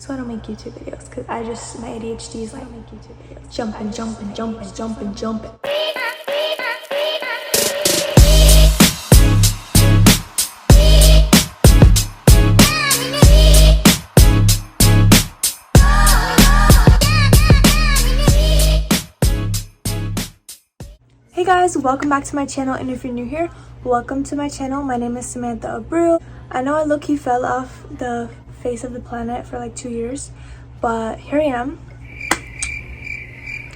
so I don't make YouTube videos because my ADHD is like jumping. Hey guys, welcome back to my channel, and if you're new here, welcome to my channel. My name is Samantha Abreu. I know I low-key fell off the face of the planet for like 2 years, but here I am.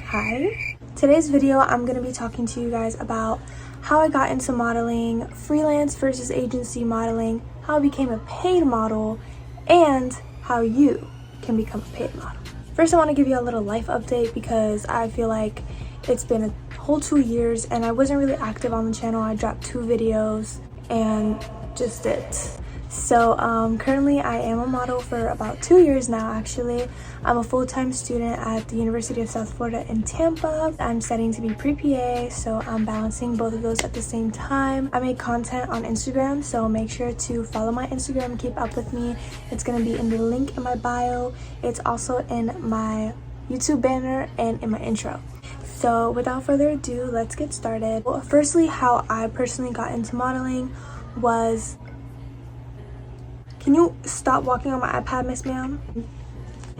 Hi. Today's video, I'm going to be talking to you guys about how I got into modeling, freelance versus agency modeling, how I became a paid model, and how you can become a paid model. First, I want to give you a little life update because I feel like it's been a whole 2 years and I wasn't really active on the channel. I dropped 2 videos and just it. So currently I am a model for about 2 years now. Actually, I'm a full-time student at the University of South Florida in Tampa. I'm studying to be pre-PA, so I'm balancing both of those at the same time. I make content on Instagram, so make sure to follow my Instagram and keep up with me. It's going to be in the link in my bio. It's also in my YouTube banner and in my intro. So without further ado, let's get started. Well, firstly, how I personally got into modeling was... Can you stop walking on my iPad, Miss Ma'am?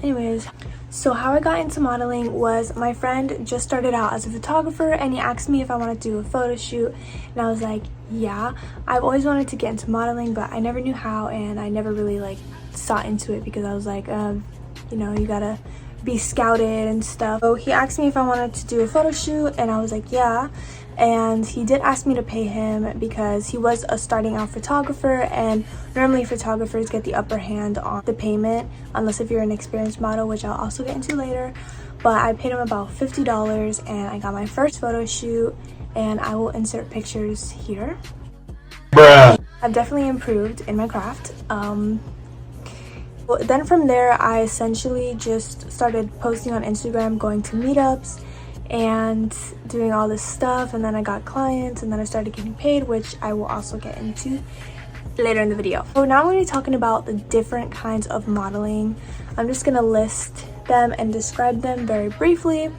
Anyways, so how I got into modeling was my friend just started out as a photographer and he asked me if I wanted to do a photo shoot, and I was like, yeah. I've always wanted to get into modeling, but I never knew how, and I never really like sought into it because I was like, you know, you gotta be scouted and stuff. So he asked me if I wanted to do a photo shoot, and I was like, yeah. And he did ask me to pay him because he was a starting out photographer, and normally photographers get the upper hand on the payment unless if you're an experienced model, which I'll also get into later. But I paid him about $50 and I got my first photo shoot, and I will insert pictures here. Bruh. I've definitely improved in my craft. Well, then from there I essentially just started posting on Instagram, going to meetups and doing all this stuff, and then I got clients, and then I started getting paid, which I will also get into later in the video. So now I'm going to be talking about the different kinds of modeling. I'm just going to list them and describe them very briefly.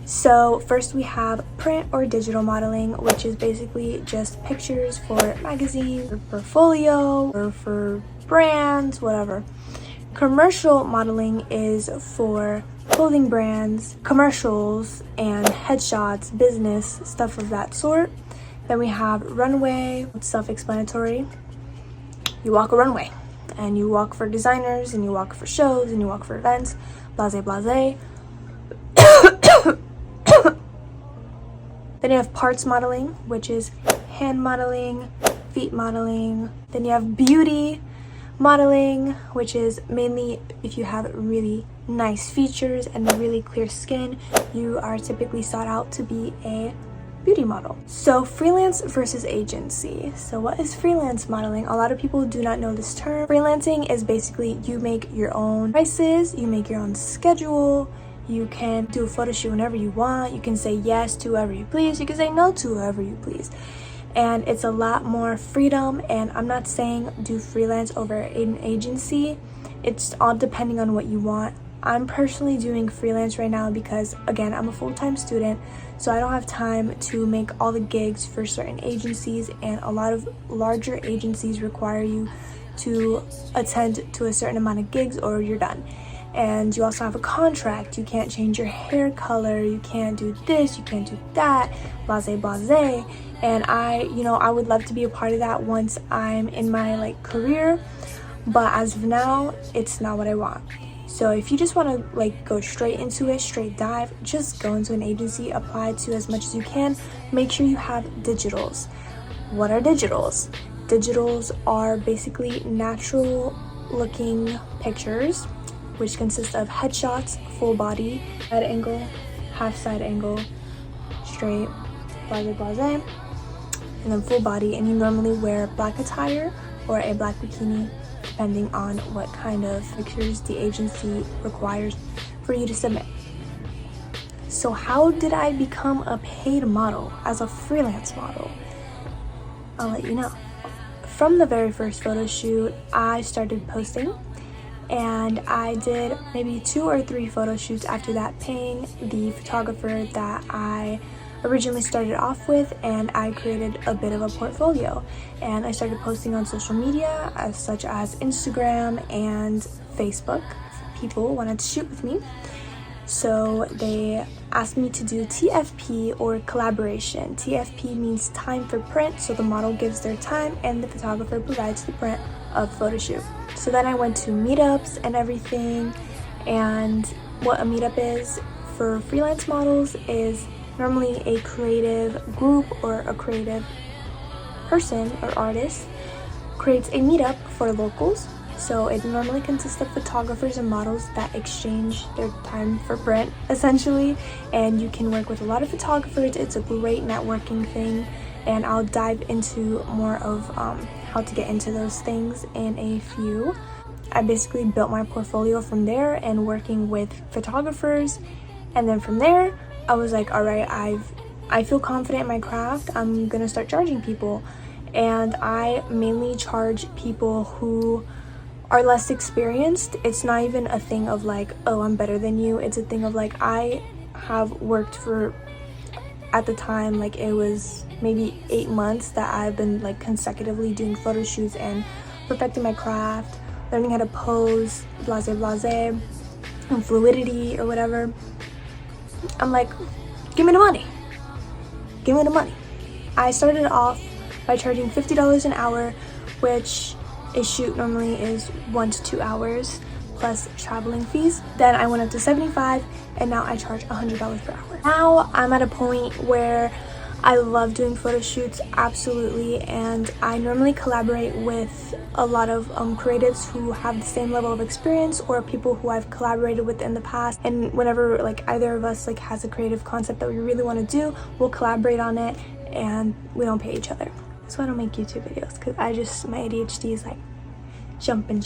So first we have print or digital modeling, which is basically just pictures for magazines or portfolio or for brands, whatever. Commercial modeling is for clothing brands, commercials, and headshots, business, stuff of that sort. Then we have runway, self-explanatory. You walk a runway, and you walk for designers, and you walk for shows, and you walk for events, blase blase. Then you have parts modeling, which is hand modeling, feet modeling. Then you have beauty modeling, which is mainly if you have really nice features and really clear skin, you are typically sought out to be a beauty model. So freelance versus agency. So what is freelance modeling? A lot of people do not know this term. Freelancing is basically you make your own prices, you make your own schedule, you can do a photo shoot whenever you want, you can say yes to whoever you please, you can say no to whoever you please. And it's a lot more freedom, and I'm not saying do freelance over an agency. It's all depending on what you want. I'm personally doing freelance right now because, again, I'm a full-time student, so I don't have time to make all the gigs for certain agencies, and a lot of larger agencies require you to attend to a certain amount of gigs or you're done. And you also have a contract. You can't change your hair color, you can't do this, you can't do that, blase blase. And I would love to be a part of that once I'm in my like career, but as of now, it's not what I want. So if you just want to like go straight into it, straight dive, just go into an agency, apply to as much as you can. Make sure you have digitals. What are digitals? Digitals are basically natural looking pictures, which consist of headshots, full body, side angle, half side angle, straight, blase blase, and then full body. And you normally wear black attire or a black bikini, depending on what kind of pictures the agency requires for you to submit. So how did I become a paid model as a freelance model? I'll let you know. From the very first photo shoot, I started posting, and I did maybe 2 or 3 photo shoots after that, paying the photographer that I originally started off with, and I created a bit of a portfolio, and I started posting on social media such as Instagram and Facebook. People wanted to shoot with me, so they asked me to do TFP, or collaboration. TFP means time for print, so the model gives their time and the photographer provides the print of the photo shoot. So then I went to meetups and everything, and what a meetup is for freelance models is normally a creative group or a creative person or artist creates a meetup for locals. So it normally consists of photographers and models that exchange their time for print, essentially, and you can work with a lot of photographers. It's a great networking thing, and I'll dive into more of how to get into those things in a few. I basically built my portfolio from there and working with photographers, and then from there I was like, all right, I feel confident in my craft, I'm gonna start charging people. And I mainly charge people who are less experienced. It's not even a thing of like, oh, I'm better than you. It's a thing of like, I have worked for, at the time, like it was maybe 8 months that I've been like consecutively doing photo shoots and perfecting my craft, learning how to pose, blase blase, and fluidity or whatever. I'm like, give me the money. Give me the money. I started off by charging $50 an hour, which a shoot normally is 1 to 2 hours plus traveling fees. Then I went up to $75, and now I charge $100 per hour. Now I'm at a point where I love doing photo shoots, absolutely, and I normally collaborate with a lot of creatives who have the same level of experience, or people who I've collaborated with in the past. And whenever like either of us like has a creative concept that we really want to do, we'll collaborate on it, and we don't pay each other. That's why I don't make YouTube videos, because my ADHD is like jumping.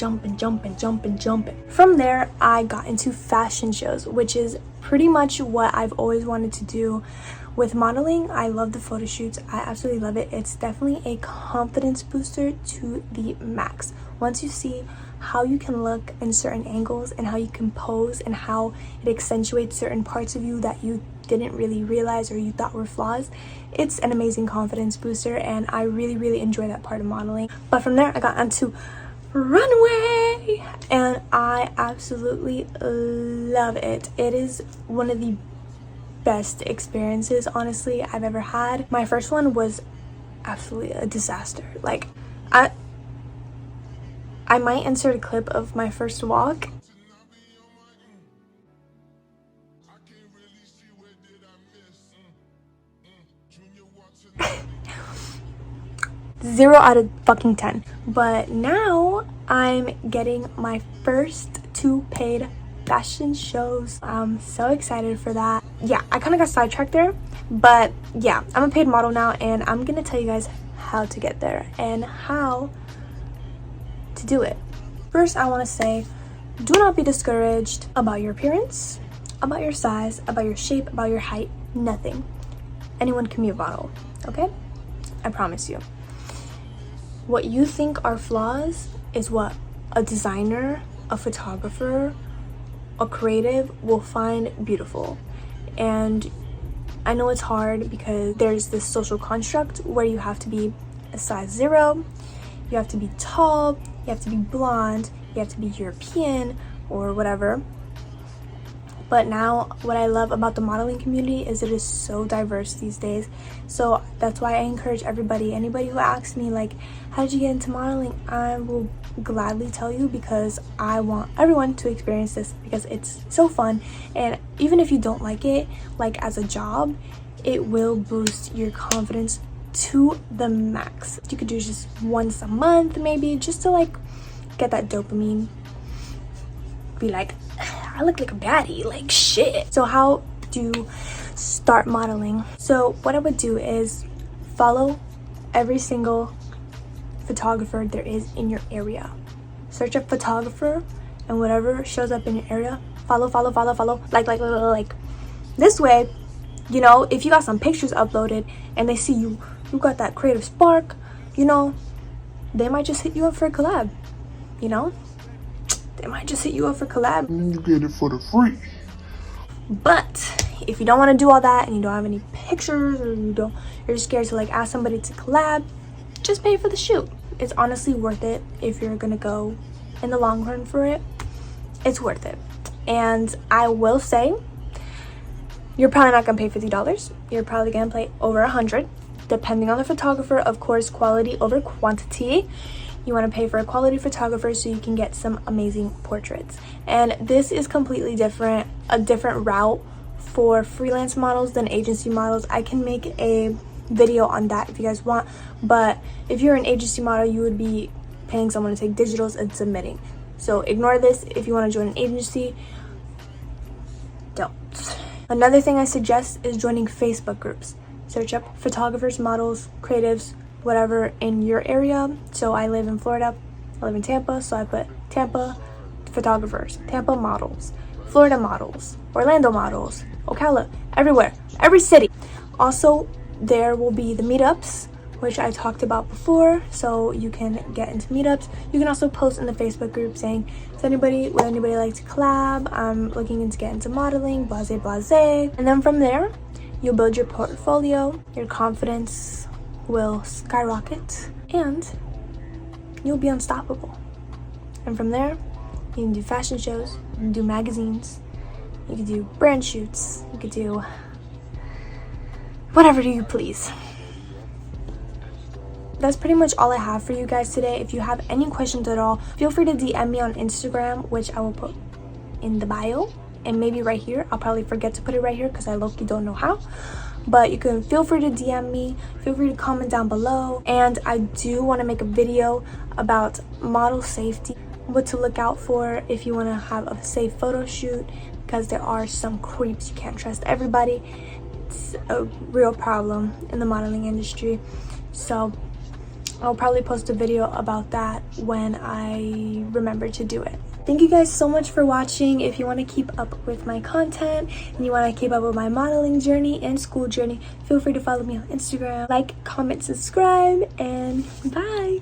From there, I got into fashion shows, which is pretty much what I've always wanted to do with modeling. I love the photo shoots. I absolutely love it. It's definitely a confidence booster to the max. Once you see how you can look in certain angles and how you can pose and how it accentuates certain parts of you that you didn't really realize or you thought were flaws, it's an amazing confidence booster, and I really enjoy that part of modeling. But from there, I got onto runway, and I absolutely love it. It is one of the best experiences, honestly, I've ever had. My first one was absolutely a disaster. Like, I might insert a clip of my first walk. 0 out of fucking 10. But now I'm getting my first 2 paid fashion shows. I'm so excited for that. Yeah, I kind of got sidetracked there, but yeah, I'm a paid model now, and I'm gonna tell you guys how to get there and how to do it. First, I want to say, do not be discouraged about your appearance, about your size, about your shape, about your height. Nothing. Anyone can be a model, okay? I promise you. What you think are flaws is what a designer, a photographer, a creative will find beautiful. And I know it's hard because there's this social construct where you have to be a size 0, you have to be tall, you have to be blonde, you have to be European or whatever. But now what I love about the modeling community is it is so diverse these days. So that's why I encourage anybody who asks me like, how did you get into modeling? I will gladly tell you, because I want everyone to experience this, because it's so fun. And even if you don't like it, like as a job, it will boost your confidence to the max. You could do just once a month maybe, just to like get that dopamine, be like, I look like a baddie, like shit. So how do you start modeling? So what I would do is follow every single photographer there is in your area. Search up photographer, and whatever shows up in your area, follow. Like this way, you know, if you got some pictures uploaded and they see you got that creative spark, you know, they might just hit you up for a collab, you know? they might just hit you up for collab. You get it for the free. But if you don't want to do all that and you don't have any pictures, or you're scared to like ask somebody to collab, just pay for the shoot. It's honestly worth it. If you're gonna go in the long run for it, it's worth it. And I will say, you're probably not gonna pay $50. You're probably gonna pay over $100, depending on the photographer. Of course, quality over quantity. You want to pay for a quality photographer so you can get some amazing portraits. And this is completely different, a different route for freelance models than agency models. I can make a video on that if you guys want, but if you're an agency model, you would be paying someone to take digitals and submitting. So ignore this. If you want to join an agency, don't. Another thing I suggest is joining Facebook groups. Search up photographers, models, creatives, whatever in your area. So I live in Florida, I live in Tampa, so I put Tampa photographers, Tampa models, Florida models, Orlando models, Ocala, everywhere, every city. Also, there will be the meetups, which I talked about before, so you can get into meetups. You can also post in the Facebook group saying, would anybody like to collab? I'm looking into getting into modeling, blase blase. And then from there, you'll build your portfolio, your confidence will skyrocket, and you'll be unstoppable. And from there, you can do fashion shows, you can do magazines, you can do brand shoots, you can do whatever you please. That's pretty much all I have for you guys today. If you have any questions at all, feel free to DM me on Instagram, which I will put in the bio, and maybe right here. I'll probably forget to put it right here because I low-key don't know how. But you can feel free to DM me, feel free to comment down below. And I do want to make a video about model safety, what to look out for if you want to have a safe photo shoot, because there are some creeps. You can't trust everybody. It's a real problem in the modeling industry. So I'll probably post a video about that when I remember to do it. Thank you guys so much for watching. If you want to keep up with my content and you want to keep up with my modeling journey and school journey, feel free to follow me on Instagram. Like, comment, subscribe, and bye!